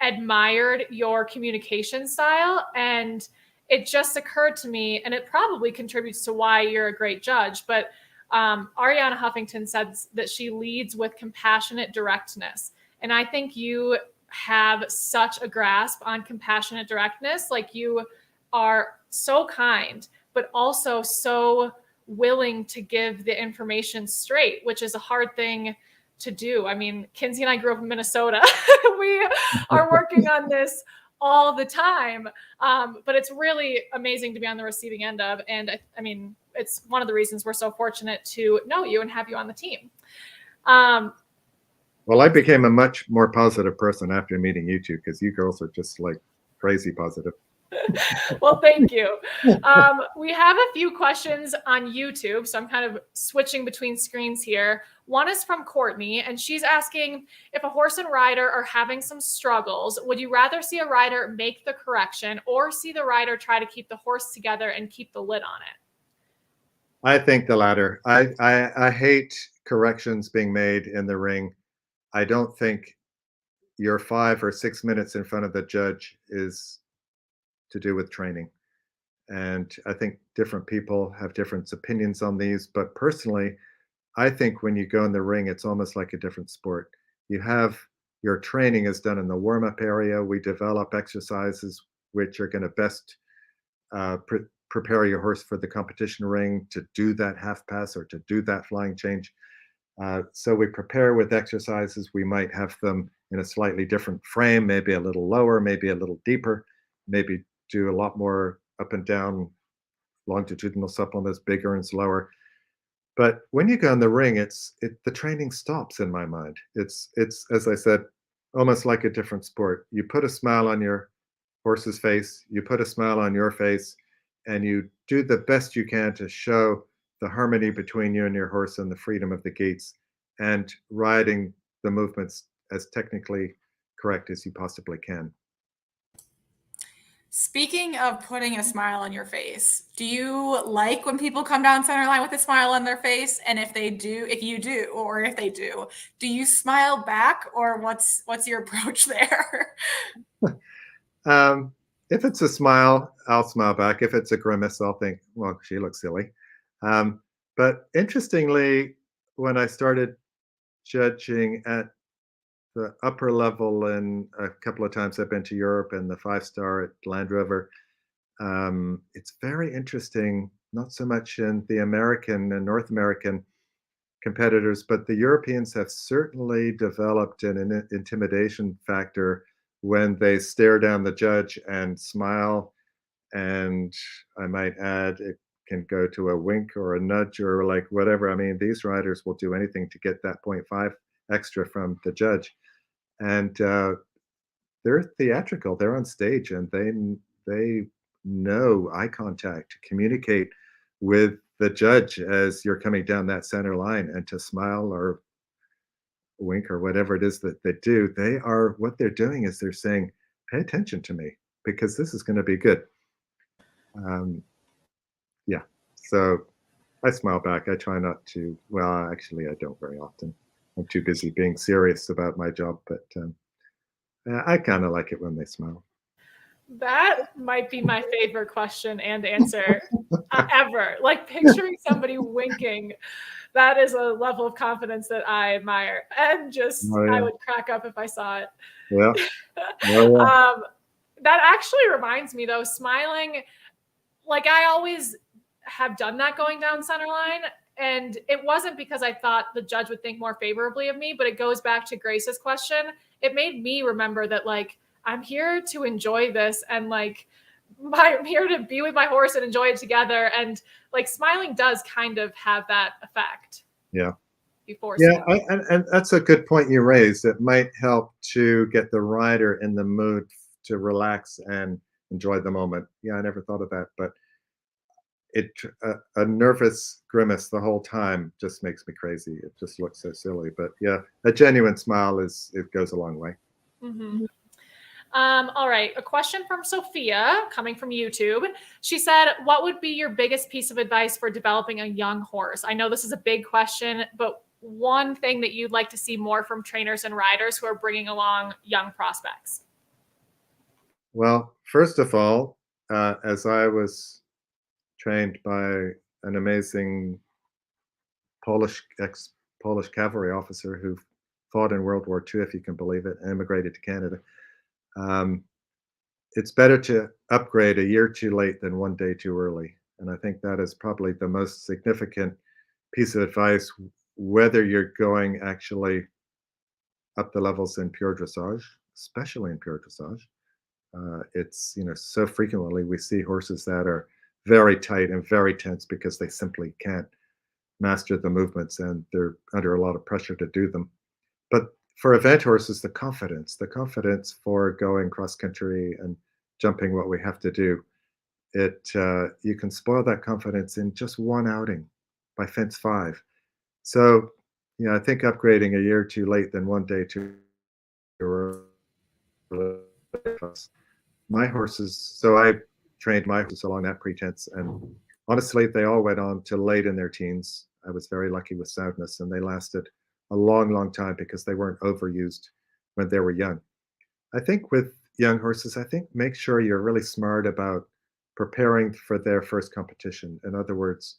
[SPEAKER 3] admired your communication style, and it just occurred to me, and it probably contributes to why you're a great judge, but Ariana Huffington said that she leads with compassionate directness. And I think you have such a grasp on compassionate directness. Like, you are so kind, but also so willing to give the information straight, which is a hard thing to do. I mean, Kinsey and I grew up in Minnesota. We are working on this all the time. But it's really amazing to be on the receiving end of. And I mean, it's one of the reasons we're so fortunate to know you and have you on the team.
[SPEAKER 1] Well, I became a much more positive person after meeting you two, because you girls are just like crazy positive.
[SPEAKER 3] Well, thank you. We have a few questions on YouTube, so I'm kind of switching between screens here. One is from Courtney, and she's asking, if a horse and rider are having some struggles, would you rather see a rider make the correction or see the rider try to keep the horse together and keep the lid on it?
[SPEAKER 1] I think the latter. I hate corrections being made in the ring. I don't think your 5 or 6 minutes in front of the judge is to do with training. And I think different people have different opinions on these. But personally, I think when you go in the ring, it's almost like a different sport. You have your training is done in the warm up area. We develop exercises which are going to best prepare your horse for the competition ring to do that half pass or to do that flying change. So we prepare with exercises. We might have them in a slightly different frame, maybe a little lower, maybe a little deeper, maybe do a lot more up and down longitudinal supplements, bigger and slower. But when you go in the ring, the training stops in my mind. It's as I said, almost like a different sport. You put a smile on your horse's face, you put a smile on your face, and you do the best you can to show the harmony between you and your horse and the freedom of the gaits and riding the movements as technically correct as you possibly can.
[SPEAKER 4] Speaking of putting a smile on your face, do you like when people come down center line with a smile on their face? And if they do, if you do, or if they do you smile back, or what's your approach there?
[SPEAKER 1] If it's a smile, I'll smile back. If it's a grimace, I'll think, well, she looks silly. But interestingly, when I started judging at the upper level, and a couple of times I've been to Europe and the 5-star at Land Rover, it's very interesting, not so much in the American and North American competitors, but the Europeans have certainly developed an intimidation factor when they stare down the judge and smile. And I might add, it can go to a wink or a nudge or like whatever. I mean, these riders will do anything to get that 0.5 extra from the judge. And they're theatrical. They're on stage, and they know eye contact to communicate with the judge as you're coming down that center line, and to smile or wink or whatever it is that they do. What they're doing is they're saying, "Pay attention to me because this is going to be good." Yeah. So I smile back. I try not to. Well, actually, I don't very often. I'm too busy being serious about my job, but I kind of like it when they smile.
[SPEAKER 3] That might be my favorite question and answer ever. Like picturing somebody winking, that is a level of confidence that I admire. And just,
[SPEAKER 1] Oh, yeah.
[SPEAKER 3] I would crack up if I saw it.
[SPEAKER 1] Yeah. Oh, yeah.
[SPEAKER 3] That actually reminds me though, smiling, like I always have done that going down center line. And it wasn't because I thought the judge would think more favorably of me, but it goes back to Grace's question. It made me remember that like, I'm here to enjoy this, and like I'm here to be with my horse and enjoy it together. And like smiling does kind of have that effect.
[SPEAKER 1] Yeah.
[SPEAKER 3] Yeah,
[SPEAKER 1] and that's a good point you raised. It might help to get the rider in the mood to relax and enjoy the moment. Yeah, I never thought of that, but a nervous grimace the whole time just makes me crazy. It just looks so silly. But yeah, a genuine smile it goes a long way.
[SPEAKER 3] Mm-hmm. All right. A question from Sophia coming from YouTube. She said, what would be your biggest piece of advice for developing a young horse? I know this is a big question, but one thing that you'd like to see more from trainers and riders who are bringing along young prospects?
[SPEAKER 1] Well, first of all, as I was trained by an amazing ex-Polish cavalry officer who fought in World War II, if you can believe it, and immigrated to Canada. It's better to upgrade a year too late than one day too early. And I think that is probably the most significant piece of advice, whether you're going actually up the levels in pure dressage, especially in pure dressage. It's, so frequently we see horses that are very tight and very tense because they simply can't master the movements and they're under a lot of pressure to do them. But for event horses, the confidence for going cross country and jumping what we have to do, you can spoil that confidence in just one outing by fence 5. So, I think upgrading a year too late than one day too early. My horses, so I trained my horses along that pretense, and honestly, they all went on to late in their teens. I was very lucky with soundness, and they lasted a long, long time because they weren't overused when they were young. I think with young horses, make sure you're really smart about preparing for their first competition. In other words,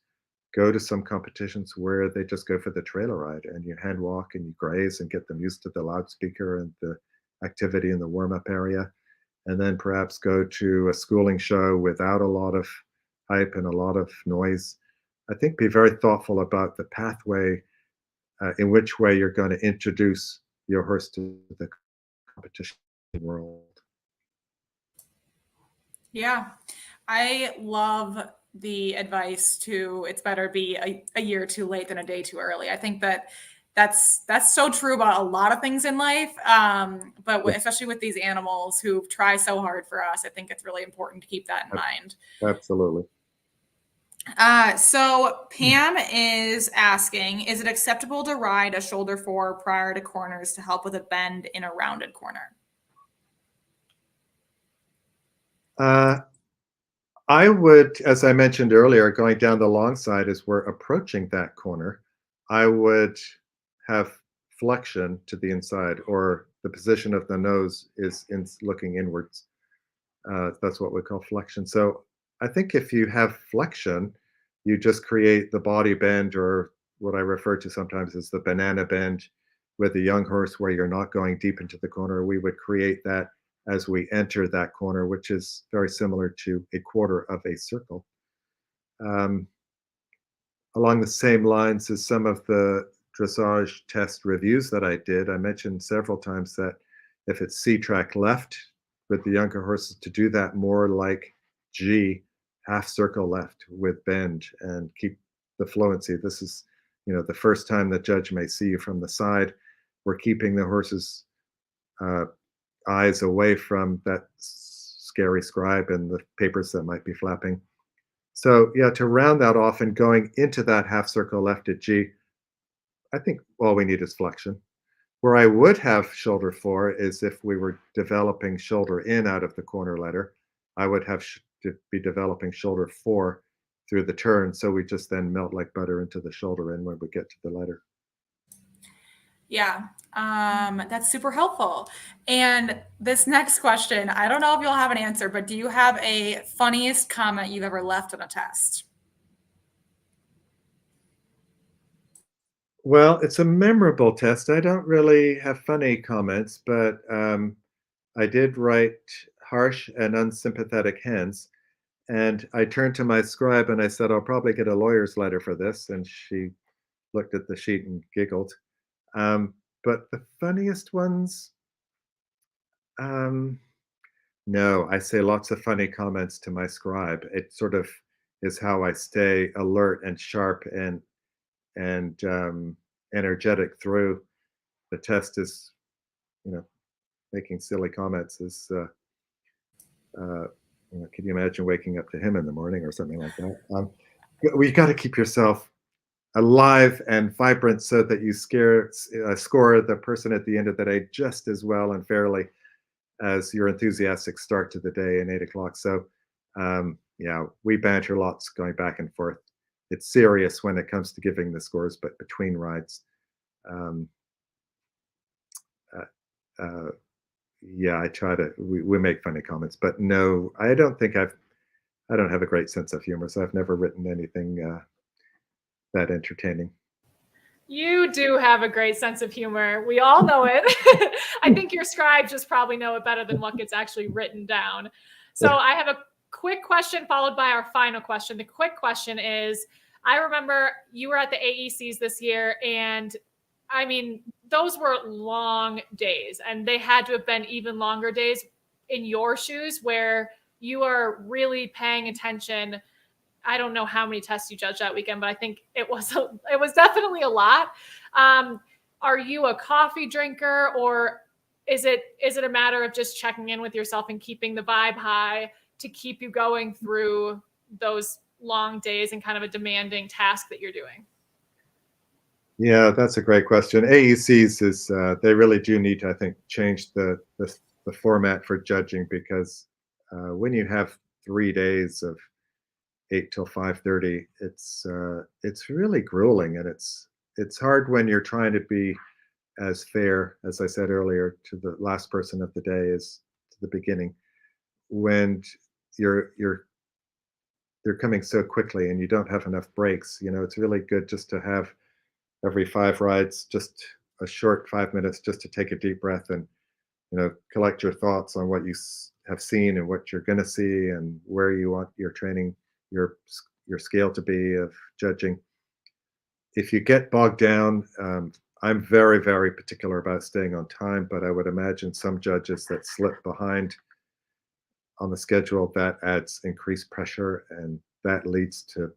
[SPEAKER 1] go to some competitions where they just go for the trailer ride and you hand walk and you graze and get them used to the loudspeaker and the activity in the warm-up area. And then perhaps go to a schooling show without a lot of hype and a lot of noise. I think be very thoughtful about the pathway in which way you're going to introduce your horse to the competition world.
[SPEAKER 4] Yeah. I love the advice to it's better be a year too late than a day too early. I think that's so true about a lot of things in life. But
[SPEAKER 1] Yeah,
[SPEAKER 4] especially with these animals who try so hard for us, I think it's really important to keep that in
[SPEAKER 1] ab-
[SPEAKER 4] mind.
[SPEAKER 1] absolutely.
[SPEAKER 4] So Pam is asking, is it acceptable to ride a shoulder four prior to corners to help with a bend in a rounded corner?
[SPEAKER 1] Uh, I would, as I mentioned earlier, going down the long side as we're approaching that corner, I would have flexion to the inside, or the position of the nose is in looking inwards. That's what we call flexion. So I think if you have flexion, you just create the body bend, or what I refer to sometimes as the banana bend with a young horse, where you're not going deep into the corner. We would create that as we enter that corner, which is very similar to a quarter of a circle. Um, Along the same lines as some of the dressage test reviews that I did, I mentioned several times that if it's C track left with the younger horses, to do that more like G, half circle left with bend, and keep the fluency. This is, the first time the judge may see you from the side. We're keeping the horses' uh, eyes away from that scary scribe and the papers that might be flapping. So yeah, to round that off and going into that half circle left at G, I think all we need is flexion. Where I would have shoulder four is if we were developing shoulder in out of the corner letter. I would have to be developing shoulder four through the turn. So we just then melt like butter into the shoulder in when we get to the letter.
[SPEAKER 4] Yeah, that's super helpful. And this next question, I don't know if you'll have an answer, but do you have a funniest comment you've ever left on a test?
[SPEAKER 1] Well, it's a memorable test. I don't really have funny comments, but I did write harsh and unsympathetic hands. And I turned to my scribe and I said, I'll probably get a lawyer's letter for this. And she looked at the sheet and giggled. But the funniest ones, um, no, I say lots of funny comments to my scribe. It sort of is how I stay alert and sharp and energetic through. The test is, you know, making silly comments is. Uh, can you imagine waking up to him in the morning or something like that? We got to keep yourself alive and vibrant so that you score the person at the end of the day just as well and fairly as your enthusiastic start to the day and 8 o'clock. So, yeah, we banter lots going back and forth. It's serious when it comes to giving the scores, but between rides, um, uh, uh, yeah, I try to. We make funny comments, but no, I don't think I don't have a great sense of humor, so I've never written anything that entertaining.
[SPEAKER 3] You do have a great sense of humor. We all know it. I think your scribes just probably know it better than what gets actually written down. So I have a quick question followed by our final question. The quick question is, I remember you were at the AECs this year, and I mean, those were long days, and they had to have been even longer days in your shoes where you are really paying attention. I don't know how many tests you judged that weekend, but I think it was definitely a lot. Are you a coffee drinker, or is it a matter of just checking in with yourself and keeping the vibe high to keep you going through those long days and kind of a demanding task that you're doing?
[SPEAKER 1] Yeah, that's a great question. AECs is they really do need to, I think, change the format for judging, because when you have 3 days of 8 till 5:30, it's really grueling, and it's hard when you're trying to be as fair, as I said earlier, to the last person of the day as to the beginning, when you're they're coming so quickly and you don't have enough breaks. It's really good just to have every 5 rides just a short 5 minutes just to take a deep breath and collect your thoughts on what you have seen and what you're going to see and where you want your training your scale to be of judging. If you get bogged down, I'm very, very particular about staying on time, but I would imagine some judges that slip behind on the schedule, that adds increased pressure, and that leads to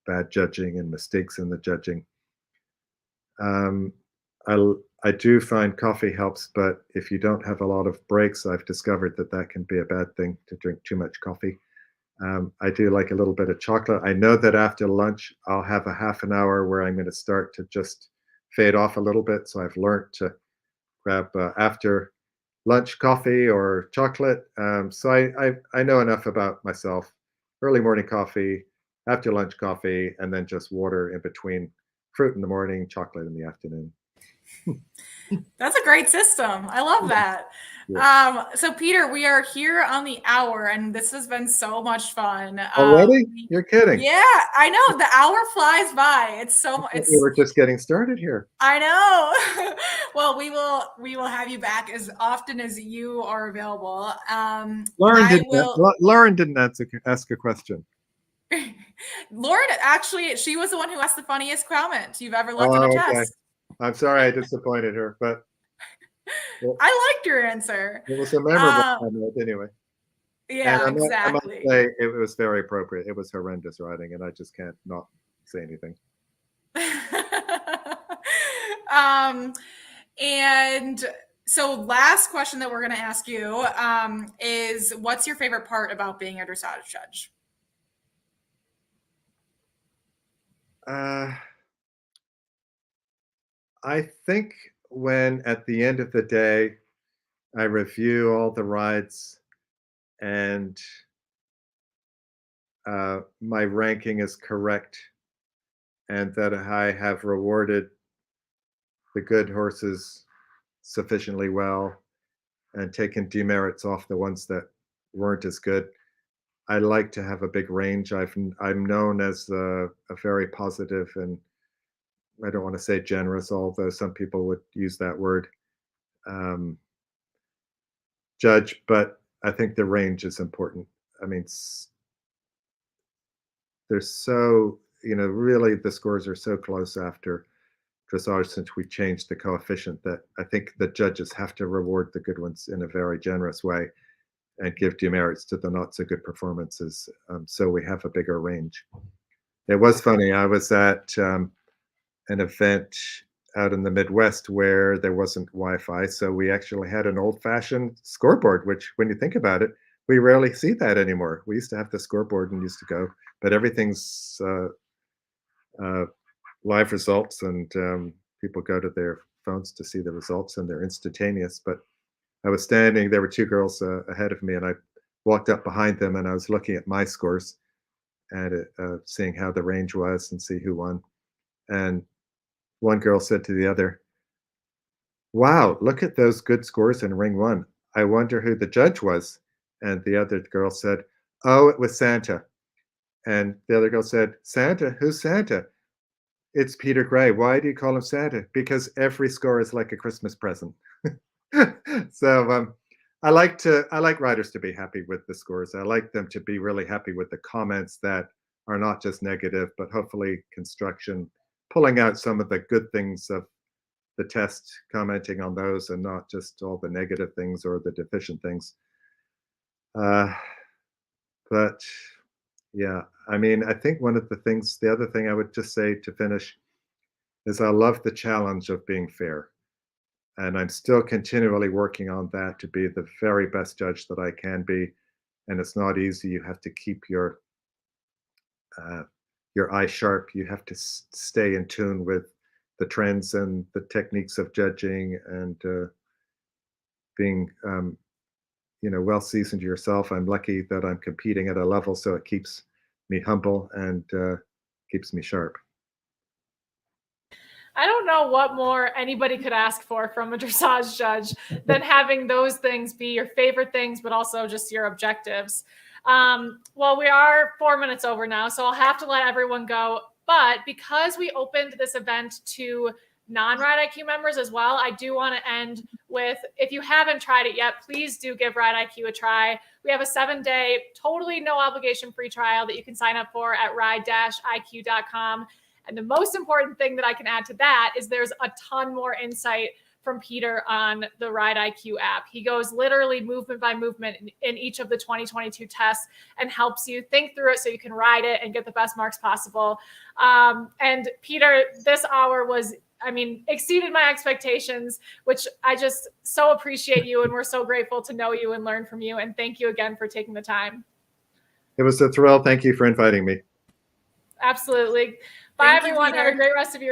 [SPEAKER 1] bad judging and mistakes in the judging. Um, I do find coffee helps, but if you don't have a lot of breaks, I've discovered that that can be a bad thing to drink too much coffee. I do like a little bit of chocolate. I know that after lunch, I'll have a half an hour where I'm going to start to just fade off a little bit. So I've learned to grab after lunch coffee or chocolate. So I know enough about myself. Early morning coffee, after lunch coffee, and then just water in between. Fruit in the morning, chocolate in the afternoon.
[SPEAKER 4] That's a great system. I love that.
[SPEAKER 1] Yeah.
[SPEAKER 4] So Peter, we are here on the hour, and this has been so much fun.
[SPEAKER 1] Already? You're kidding.
[SPEAKER 4] Yeah, I know. The hour flies by. It's so much.
[SPEAKER 1] We were just getting started here.
[SPEAKER 4] I know. Well, we will have you back as often as you are available.
[SPEAKER 1] Lauren didn't ask a question.
[SPEAKER 4] Lauren, actually, she was the one who asked the funniest comment you've ever left in a test.
[SPEAKER 1] Okay. I'm sorry I disappointed her, but
[SPEAKER 4] I liked your answer.
[SPEAKER 1] it was a memorable comment anyway.
[SPEAKER 4] Yeah,
[SPEAKER 1] and I must
[SPEAKER 4] exactly.
[SPEAKER 1] say it was very appropriate. It was horrendous writing, and I just can't not say anything.
[SPEAKER 4] And so last question that we're going to ask you is, what's your favorite part about being a dressage judge?
[SPEAKER 1] I think when at the end of the day, I review all the rides and my ranking is correct, and that I have rewarded the good horses sufficiently well and taken demerits off the ones that weren't as good. I like to have a big range. I'm known as a very positive, and I don't want to say generous, although some people would use that word, judge, but I think the range is important. I mean, there's so, really the scores are so close after dressage since we changed the coefficient that I think the judges have to reward the good ones in a very generous way and give demerits to the not so good performances. So we have a bigger range. It was funny. I was at an event out in the Midwest where there wasn't Wi-Fi, so we actually had an old-fashioned scoreboard, which, when you think about it, we rarely see that anymore. We used to have the scoreboard and used to go, but everything's live results, and people go to their phones to see the results, and they're instantaneous. But I was standing, there were two girls ahead of me, and I walked up behind them, and I was looking at my scores and seeing how the range was and see who won. And one girl said to the other, "Wow, look at those good scores in ring one. I wonder who the judge was." And the other girl said, "Oh, it was Santa." And the other girl said, "Santa? Who's Santa?" "It's Peter Gray." "Why do you call him Santa?" "Because every score is like a Christmas present." So I like writers to be happy with the scores. I like them to be really happy with the comments that are not just negative, but hopefully construction, pulling out some of the good things of the test, commenting on those, and not just all the negative things or the deficient things. But yeah, I mean, I think the other thing I would just say to finish is I love the challenge of being fair. And I'm still continually working on that to be the very best judge that I can be. And it's not easy. You have to keep your eye sharp. You have to stay in tune with the trends and the techniques of judging, and being well seasoned yourself. I'm lucky that I'm competing at a level, so it keeps me humble and keeps me sharp.
[SPEAKER 3] I don't know what more anybody could ask for from a dressage judge than having those things be your favorite things, but also just your objectives. Well, we are 4 minutes over now, so I'll have to let everyone go. But because we opened this event to non-Ride IQ members as well. I do want to end with, if you haven't tried it yet, please do give Ride IQ a try. We have a 7-day, totally no obligation free trial that you can sign up for at ride-iq.com. And the most important thing that I can add to that is there's a ton more insight from Peter on the Ride IQ app. He goes literally movement by movement in each of the 2022 tests and helps you think through it so you can ride it and get the best marks possible. And Peter, this hour was, I mean, exceeded my expectations, which I just so appreciate you. And we're so grateful to know you and learn from you. And thank you again for taking the time.
[SPEAKER 1] It was a thrill. Thank you for inviting me.
[SPEAKER 3] Absolutely. Bye, everyone. Have a great rest of your